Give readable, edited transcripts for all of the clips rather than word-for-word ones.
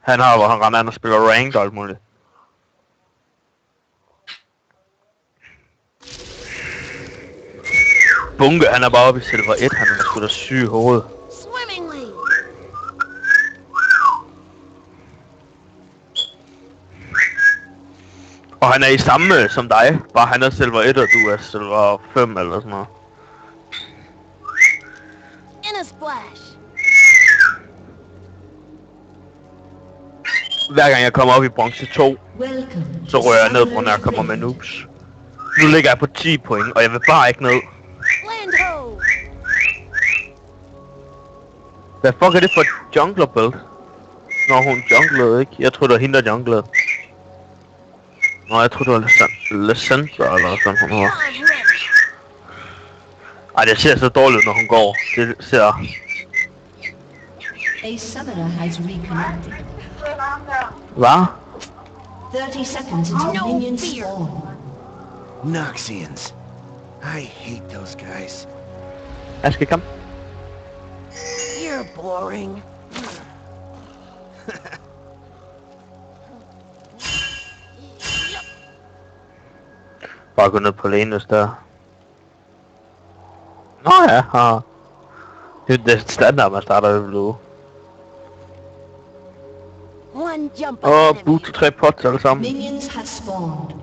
Han har, hvor han render og spiller ranked og alt muligt. Bunke, han er bare oppe i silver 1, han er sgu da syg i hovedet. Og han er i samme som dig, bare han er silver 1, og du er silver 5 eller sådan noget. Hver gang jeg kommer op i bronze 2, så rører jeg ned, når jeg kommer med noobs. Nu ligger jeg på 10 point, og jeg vil bare ikke ned. Hvad fuck er det for jungler belt? Når hun junglede, ikke? Jeg troede det var hende, der junglede. Nå, jeg troede det var Lysandra eller sådan hun hedder. Ej, det ser så dårligt når hun går. Det ser... A summoner has reconnected. Hvad? 30 seconds until minions spawn. Noxians. I hate those guys. Aske, kom. You're boring. Bare gå ned på lane, hvis der. Nå ja, det er standard, man starter ved blue. Og boot til 3 pots alle sammen. Minions have spawned.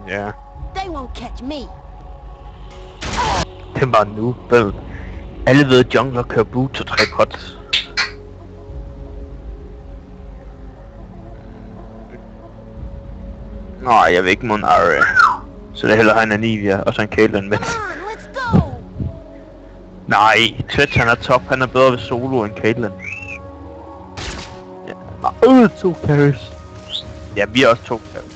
Ja. They won't catch me. Det var nu, vel. Alle ved, at jungler kører boot til 3 pots. Nej, jeg vil ikke mod en Aria. Så det hellere en Anivia og så en Caitlyn med. Nej, Twitch han er top. Han er bedre ved solo end Caitlyn. Ja. 2 carries. Ja, vi er også 2 carries.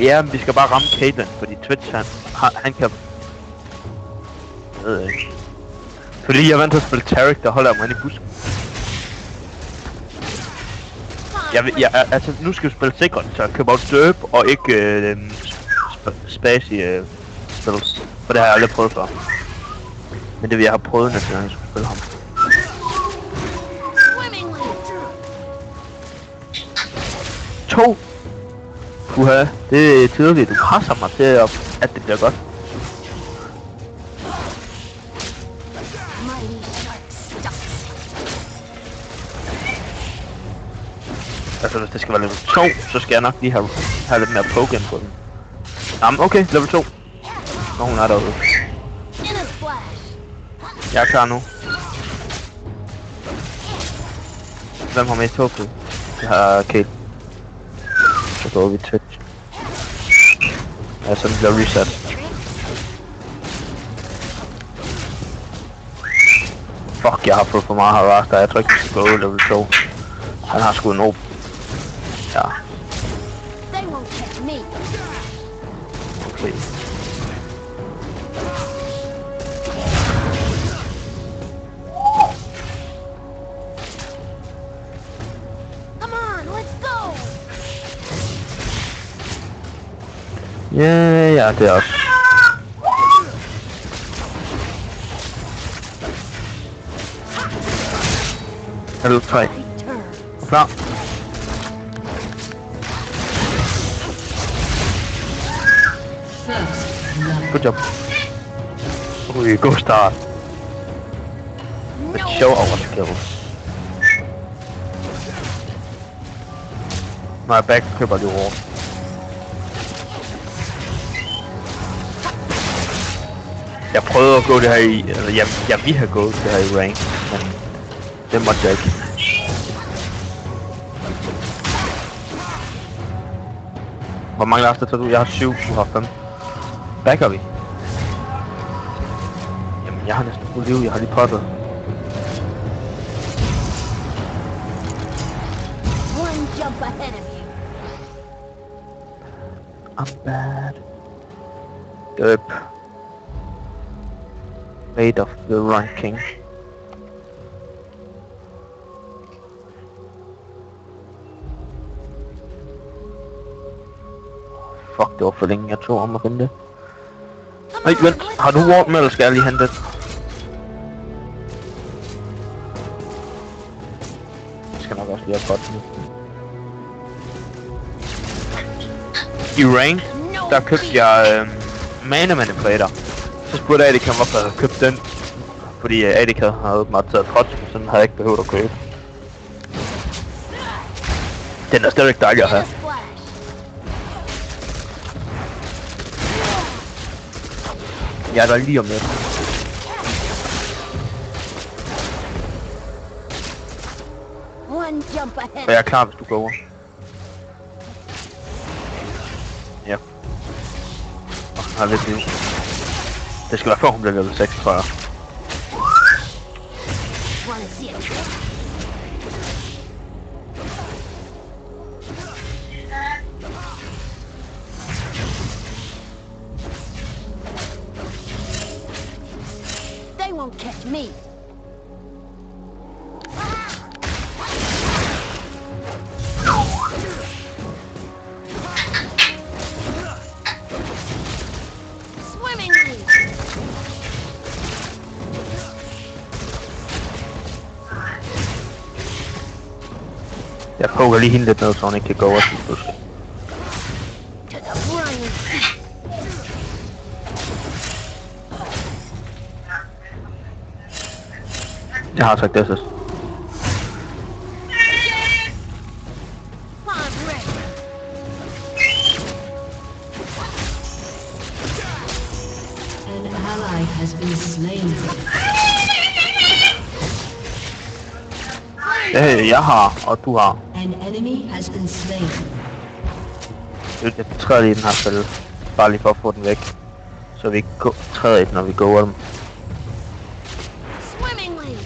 Ja, men vi skal bare ramme Caitlyn, fordi Twitch han kan... Jeg ved ikke. Fordi jeg er vant til at spille Taric, der holder mig i busken. Altså, nu skal vi spille sikkert, så jeg køber Derp og ikke Spacey spills. For det har jeg aldrig prøvet før. Men det vil jeg have prøvet næste gang jeg skulle spille ham. To! Puha, det er tydeligt, du presser mig til at det bliver godt. Altså hvis det skal være level 2, så skal jeg nok lige have lidt mere poke ind på den. Jamen okay, level 2. Nå, hun er derude. Jeg er klar nu. Hvem har mest poke? Jeg har Kate. Så går vi Twitch. Ja, så den bliver reset. Fuck, jeg har fået for meget harass der. Jeg tror ikke, vi skal gå over level 2. Han har sgu en op. Ja. Okay. Ja, det er også. Level 3. Klar. Good job. Ui, god start. Let's show our skills. Nej, back køber det over. Jeg prøvede at gå det her i, eller jeg ville have gået det her i rank, men det måtte jeg ikke. Hvor mange after tager du? Jeg har 7, du har 5. Backer vi? Jamen, jeg har næsten fuld liv, jeg har lige pottet. I'm bad. Derp. Made of the ranking. Fuck, det var for længe, jeg tog om at finde det. Nej, vent. Har du warp med, eller skal jeg lige hente det? Jeg skal nok også lige have godt nu. I rank, der købte jeg Mana Manipulator. Så spurgte Adika, hvorfor jeg havde købt den. Fordi Adika havde åbenbart taget Protocol, så den havde jeg ikke behøvet at købe. Den er stadigvæk dejlig at have. Jeg er der lige om lidt. One jump ahead. Og jeg er klar, hvis du går over. Ja. Jeg har lidt liv. Det skal være før hun bliver level 6, tror jeg. Wanna see a trick? They won't catch me. Swimmingly. Jeg poker lige hende lidt ned, så hun ikke kan gå over til pludselig. To the briny sea. Jeg har sagt det, så. I'm ready. An ally has been slain. Jeg har, og du har. An enemy has been slain. Jeg træder lige i den her fælde. Bare lige for at få den væk. Så vi ikke træder i den, når vi går over dem. Swimmingly.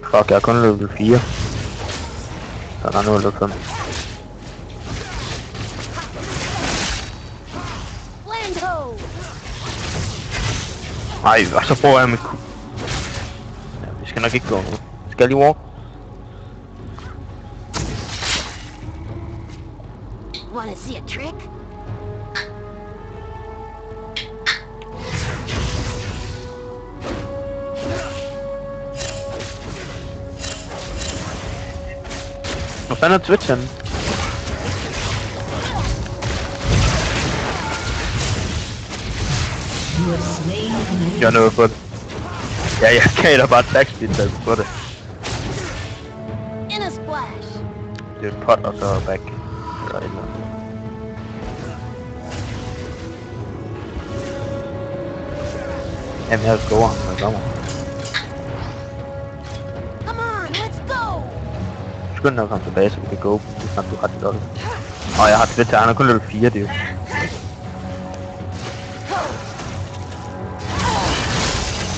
Fuck, jeg er kun level 4. Så der er nu level 5. Land ho. Ej, og så bruger jeg mit ja, vi skal nok ikke gå nu. Skal jeg lige walk? Wanna see a trick? Hvor fanden er Twitch henne? You have slain an enemy. Jeg er nået på det. Ja, jeg kan da bare attack speed på det. In a splash. Det er et pot og så back. Eller et eller andet. Jamen, jeg skal over ham, når jeg kommer. Come on, let's go. Skynd dig at komme tilbage, så vi kan gå. Det er snart, du er ret dårligt. Og jeg har Twitch, han er kun level 4, det er jo.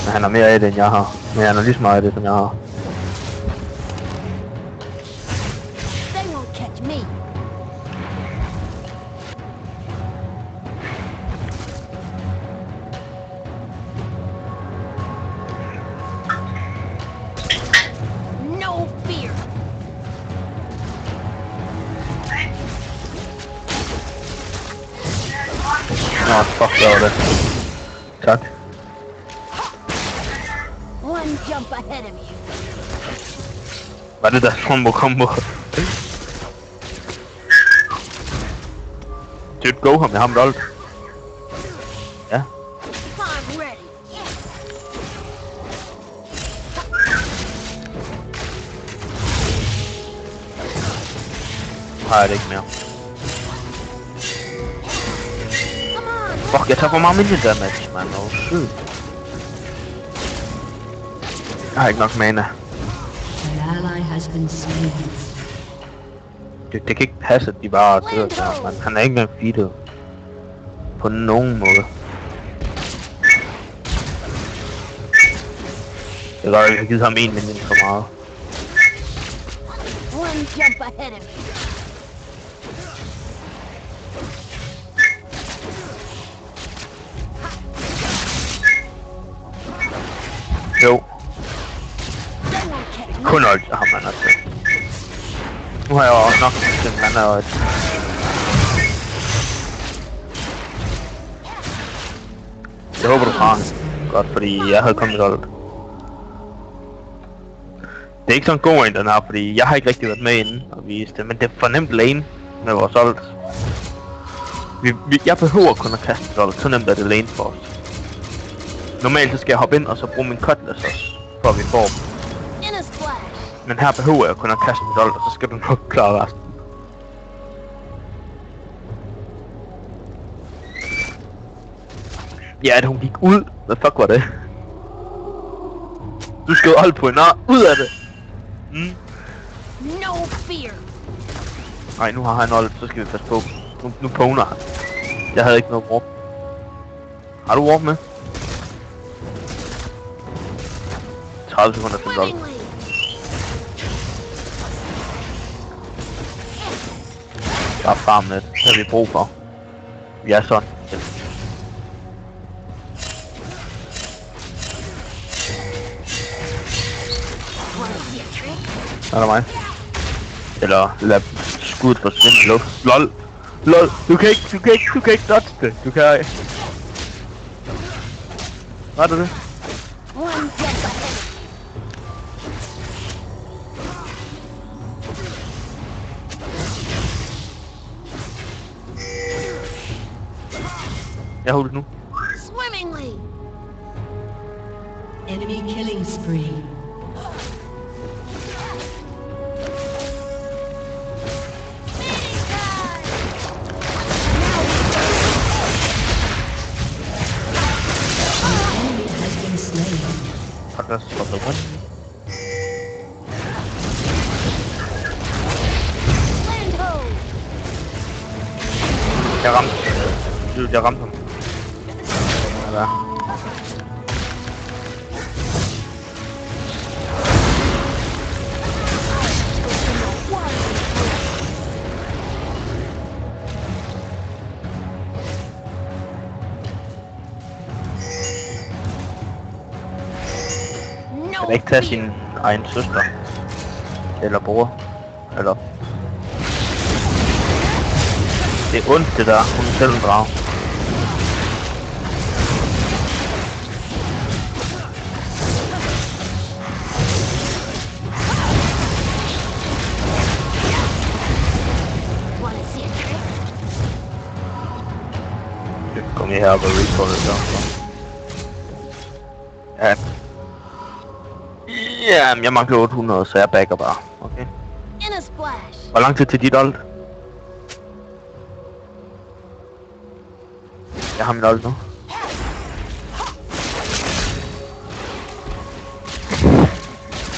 Men han har mere af det, end jeg har. Men han har lige så meget af det, som jeg har. They won't catch me. No fear. Nå, fuck, hvad var det? Tak. One jump ahead of you. Var det der combo? Dude, go ham, jeg har ham dolt. Ja. I'm ready. Har jeg det ikke mere. Come on. Fuck, jeg tager for meget minion damage, man. Oh, sygt. Jeg har ikke nok mana. An ally has been slain. Det kan ikke passe, at de bare dør der, man. Han er ikke engang feedet. På nogen måde. Jeg har ikke givet ham en minion for meget. One jump ahead of you. Jo, They won't catch me. kun alt har man altså. Nu har jeg også nok til mana og et. Jeg håber du har den. Godt, fordi jeg havde kontrollet. Det er ikke sådan en god en, den her, fordi jeg har ikke rigtig været med inden og vise det, men det er for nemt lane med vores ult. Jeg behøver kun at kaste et ult, så nemt er det lane for os. Normalt så skal jeg hoppe ind og så bruge min cutlass også, for at vi får dem. In a splash. Men her behøver jeg kun at kaste et ult, og så skal du nok klare resten. Ja, at hun gik ud. Hvad fuck var det? Du skal jo holde på hende. Ud af det! Mm. No fear. Nej, nu har han ult, så skal vi passe på. Nu påner han. Jeg havde ikke noget warp. Har du warp med? 30 sekunder til ult. Swimmingly. Bare farm med det. Det har vi brug for. Vi er sådan. Wanna see a trick? Er der mig? Eller lad skuddet forsvinde i luft. LOL! LOL! Du kan ikke dodge det! Du kan ikke. Var det det? One jump ahead. Jeg holder det nu. Swimmingly. Enemy killing spree. Enemy has been slain. Cutlass for the win. Land ho. Jeg ramte. Jeg ramte ham. Ja. No Kan ikke tage fear. sin egen søster. Eller bror. Eller... Det er ondt det der. Hun er selv en drag. Wanna see a trick? Kom her og recall det så. Ja. Ja, jeg mangler 800, så jeg backer bare. Okay. In a splash. Hvor lang tid til dit ult? Jeg har min ult nu.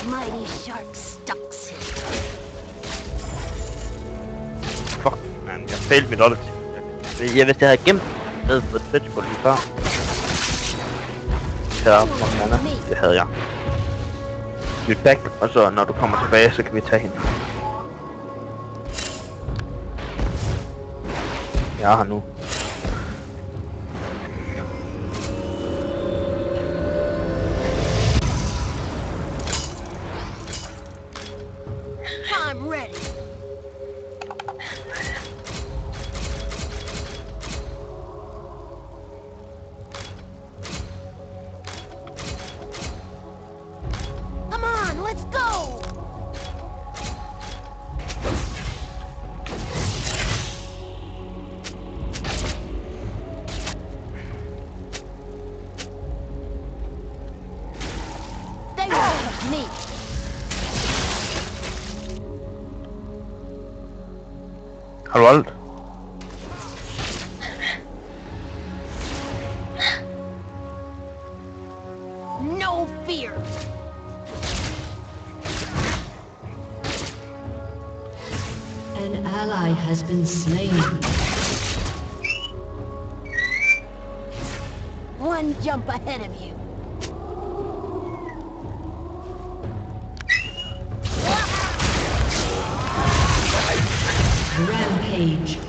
Mighty shark stalks him. Fuck, man. Jeg failed mit ult. Hvis jeg havde gemt ned på Twitch-bold lige før. Det havde jeg. Vi back, og så når du kommer tilbage, så kan vi tage hende. Jeg er her nu. I'm ready. Come on, let's go. They won't have me. Har du ult? No fear. An ally has been slain. One jump ahead of you. Rampage.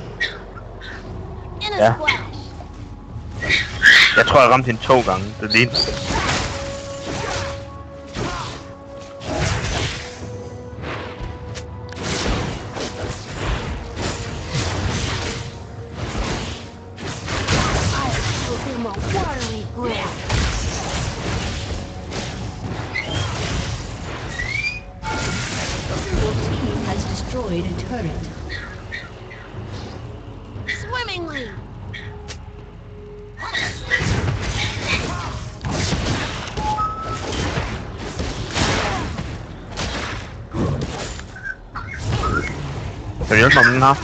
In a Yeah. splash. Jeg tror jeg ramte hende 2 gange. Det er lige. I will give him a watery grip. Your team has destroyed a turret. Swimmingly. Kan du hjælpe mig med den her?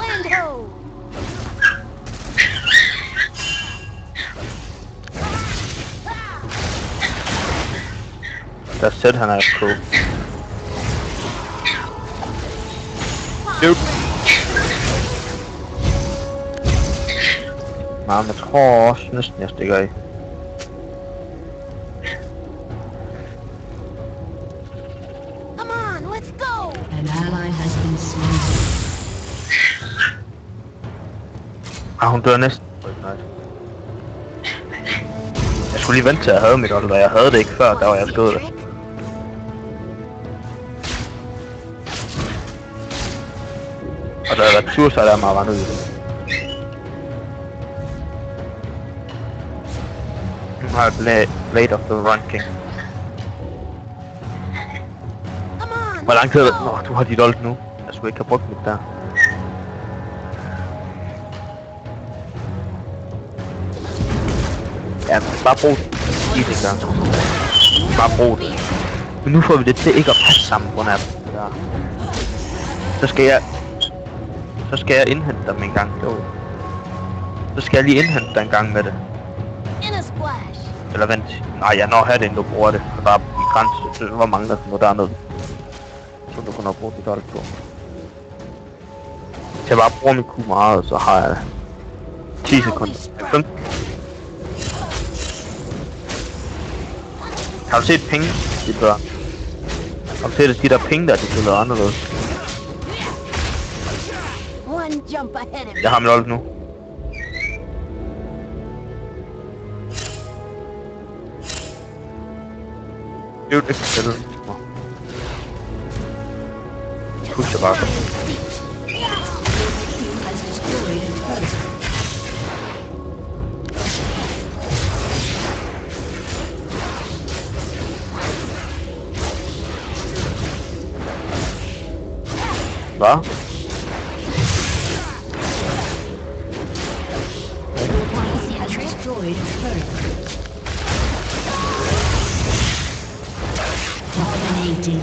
Land ho. Der sæt han er på. Dude. Nej, men jeg tror også næsten jeg stikker af. Come on, let's go. An ally has been slain. Hun dør næsten. Jeg skulle lige vente til at have mit hold, og jeg havde det ikke før, der var jeg skød det. Og der har været tur, så er der meget vandet i det. Nu har jeg Blade of the Run King. Come on. Hvor lang tid er det? let's Nå, go. du har dit ult nu. Jeg skulle ikke have brugt mit der. Ja, bare brug det. Easy gang. Bare brug det. Men nu får vi det til ikke at passe sammen på grund af det der. Så skal jeg indhente dem en gang. Jo. Så skal jeg lige indhente dig en gang med det. In a splash. Eller vent. Nej, jeg når her det, inden du bruger det. Og der er i grænse. Hvor mange der nu dernede. Så du kan nok bruge dit ult på. Så jeg bare bruger min Q meget, så har jeg 10 sekunder. 15. Har du set penge, de børn? Har du set de der penge der, de spiller anderledes? One jump ahead of Jeg har min ult nu. Det er jo ikke spillet. Pusher bare. Your team has destroyed a turret. Hvad? Your team has destroyed a turret. Dominating.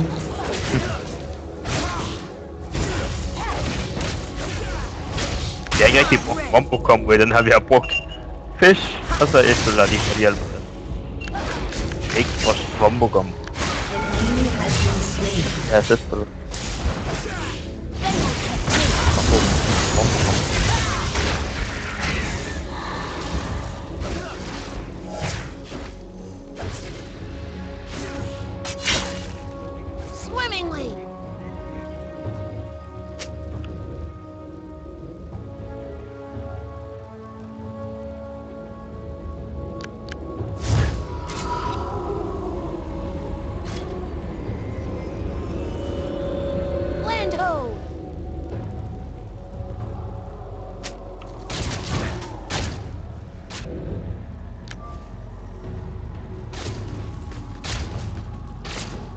Jeg har ikke rigtig brugt Wombo Combo i den her, vi har brugt Fish, og så efterlader de for hjælp. Ikke vores Wombo Combo. An enemy has been slain. Jeg har selv spillet. Wombo Combo. swimmingly. Land ho.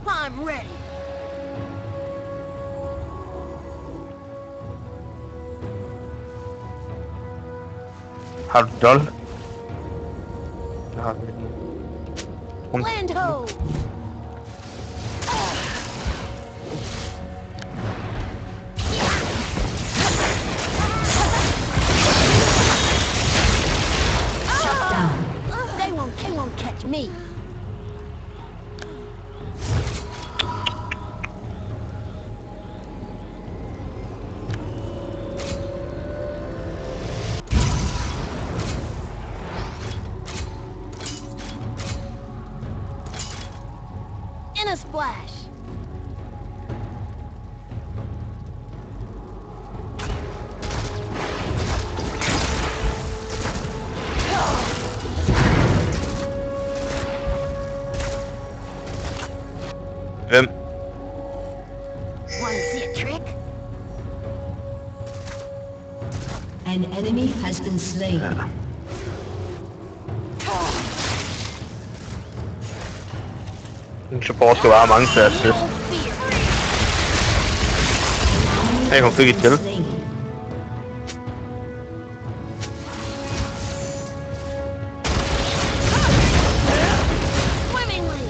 I'm ready. Har du doll? Jeg har den. Hun Land ho. Shut down. They won't catch me. In a splash. Hvem? Want to see a trick? An enemy has been slain. Ja. En support skal bare have mange til assist. No fear. Hey, hun fik et kill. Slain. Swimmingly.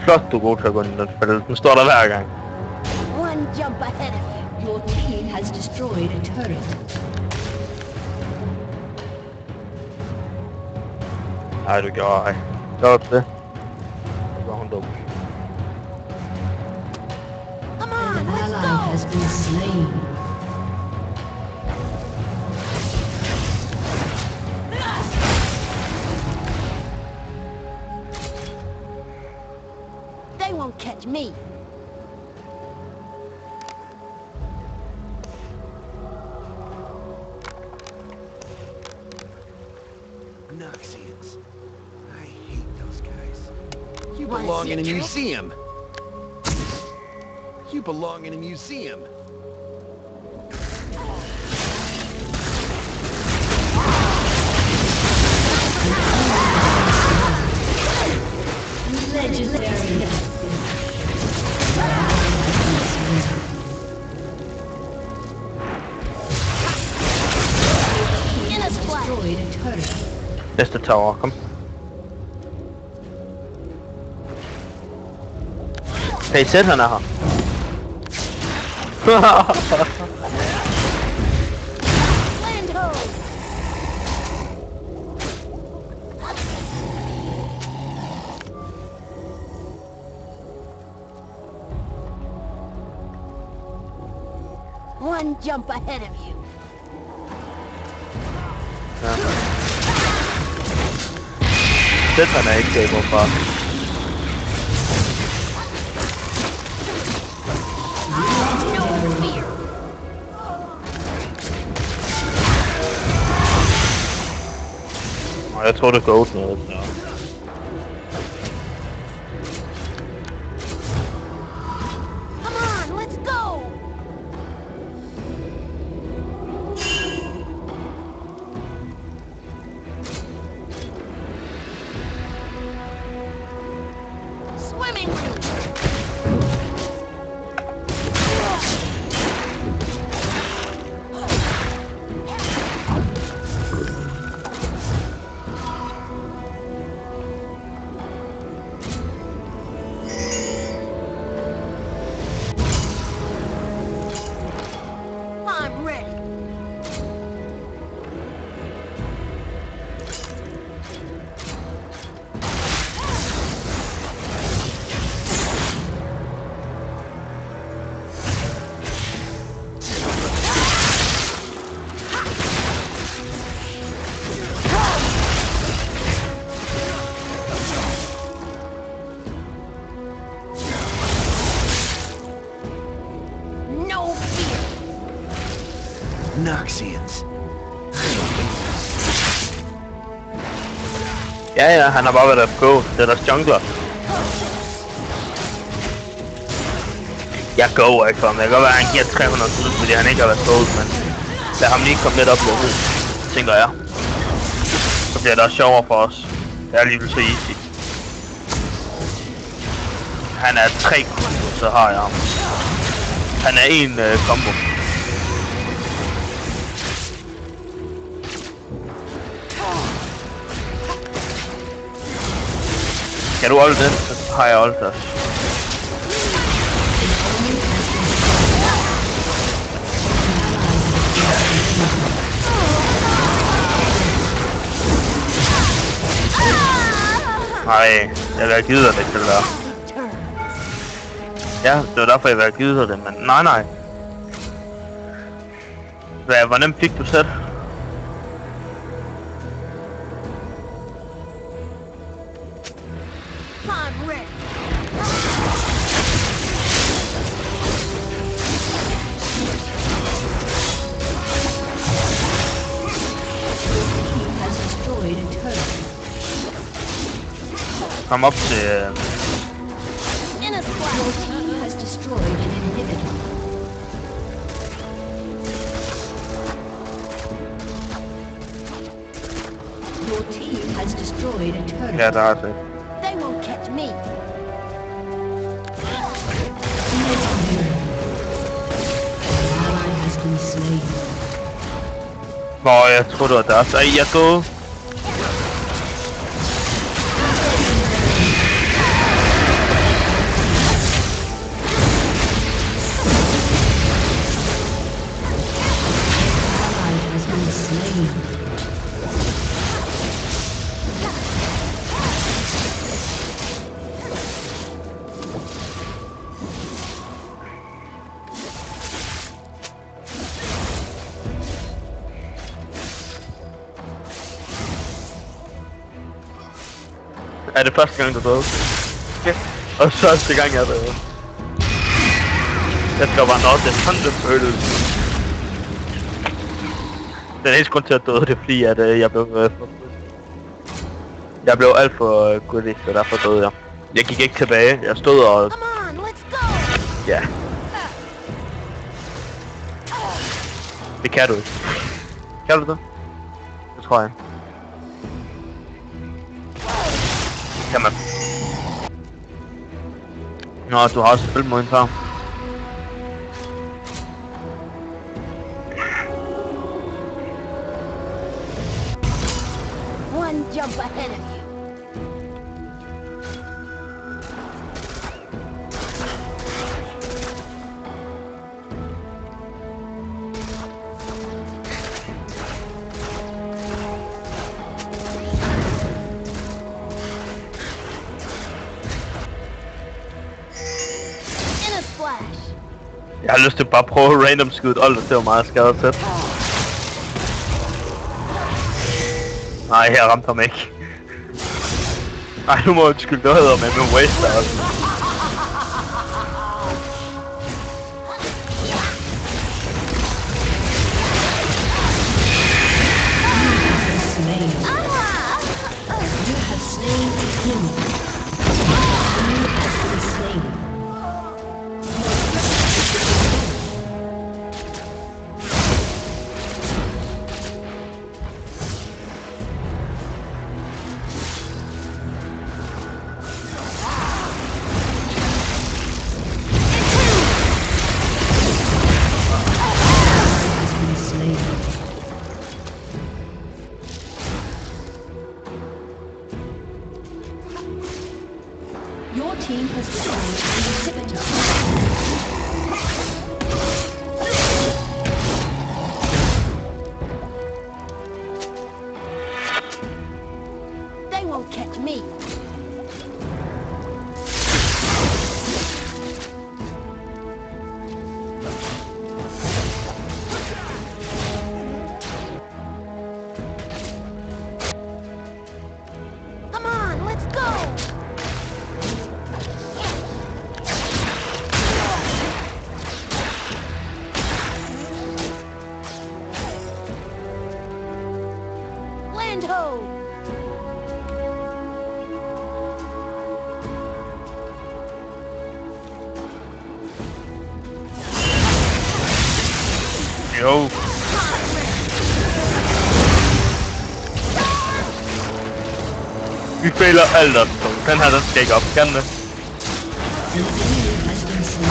Flot, du er god til at gå ind i den spil. Den står der hver gang. One jump ahead of you. Your team has destroyed a turret. Ej, du gjorde ej. Gjorde du det? Så var hun dum. Come on, An let's ally go. has been slain. They won't catch me. Noxians. I hate those guys. You Wanna belong see in a a trick? museum. You belong in a museum. Legendary. In a splash. Destroyed a turret. Næste tower, kom. Kan I sætte, han er her? Land ho. One jump ahead of you. Ja. Sæt, han er ikke galt fra. No fear. Og jeg tror, det går ud noget. Ja. Come on, let's go. Swimmingly. I'm ready. No fear. Noxians. Ja, han har bare været FK. Det er deres jungler. Jeg går ikke for ham. Det kan godt være, at han giver 300.000, fordi han ikke har været skålet, men lad ham lige komme lidt op lidt ud, tænker jeg. Så bliver det også sjovere for os. Det er alligevel så easy. Han er 3 kombo, så har jeg ham. Han er en combo. Kan du holde det? Så har jeg holdt det også. Nej, jeg vil have givet dig det til det der. Ja, det var derfor jeg ville have givet dig det, men nej. Hvor nemt fik du sæt? I'm ready. Has destroyed a turret. Kom op til... In a Your splash. team has destroyed an inhibitor. Ja, der er det. They won't catch me. Ally has been slain. Hvor jeg tror det var deres. Ej, jeg er gået. Ally has been slain. Er det første gang, du døde? Ja. Og første gang, jeg døde. Jeg skal bare nå, det er sådan, det føles. Den eneste grund til at døde, det er fordi, at jeg blev alt for goody, så derfor døde jeg. Jeg gik ikke tilbage, jeg stod og... Come on, let's go. Ja. Det kan du ikke. Kan du det? Det tror jeg. Kan man. Nå, du har også spillet mod en far. One jump ahead of you. In a splash. Jeg har lyst til bare at prøve at random skyde Older, det var meget skadet sæt. Nej, her ramte ham ikke. Nej, nu må jeg undskylde, det hedder med min waster også. Slain. You have slain him. You have been slain. Has been slain. Your team has destroyed an inhibitor. They won't catch me. Come on, let's go. Land ho! Jo. Vi fejler alt op, så den her, den skal ikke op, kan den? An enemy has been slain.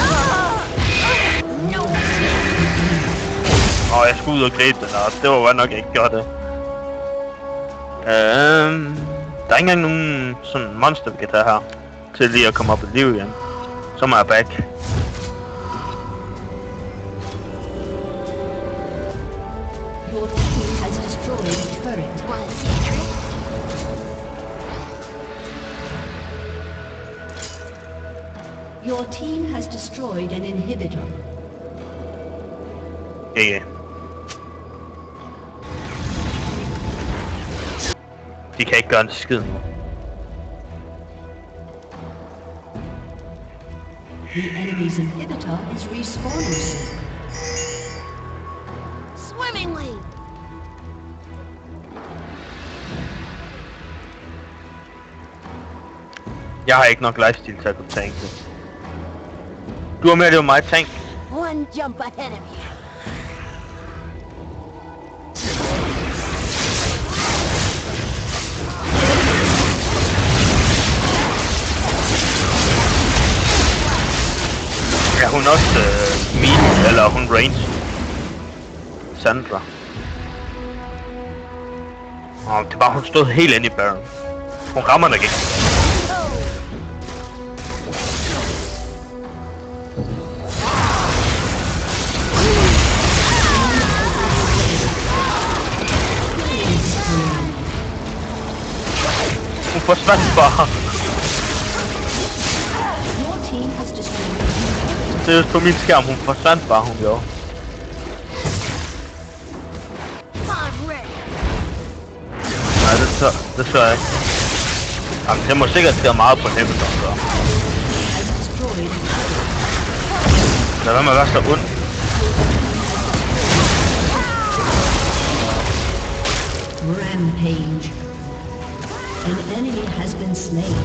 No. Åh, jeg skulle ud og gribe den her, det var godt nok ikke gjort det. Der er ikke engang nogen sådan monster, vi kan tage her, til lige at komme op i liv igen. Så må jeg back. Your team has destroyed a turret. Wanna see a trick? Your team has destroyed an inhibitor. Ja. De kan ikke gøre en skid nu. The enemy's inhibitor is respawning soon. Swimmingly. Jeg har ikke nok lifesteal til at kunne tanke det. Du har mere det var mig tank. One jump ahead of you. hun også melee, eller hun range? Sandra. Det er bare, hun stod helt inde i Baron. Hun rammer dig ikke. Hun forsvandt bare. Your team has destroyed. Seriøst på min skærm, hun forsvandt bare, hun gjorde. I'm ready. Nej, det så jeg ikke. Jamen, det må sikkert ske meget på Heaven, så. Has destroyed. Lad være med at være så ond. Rampage. An enemy has been slain.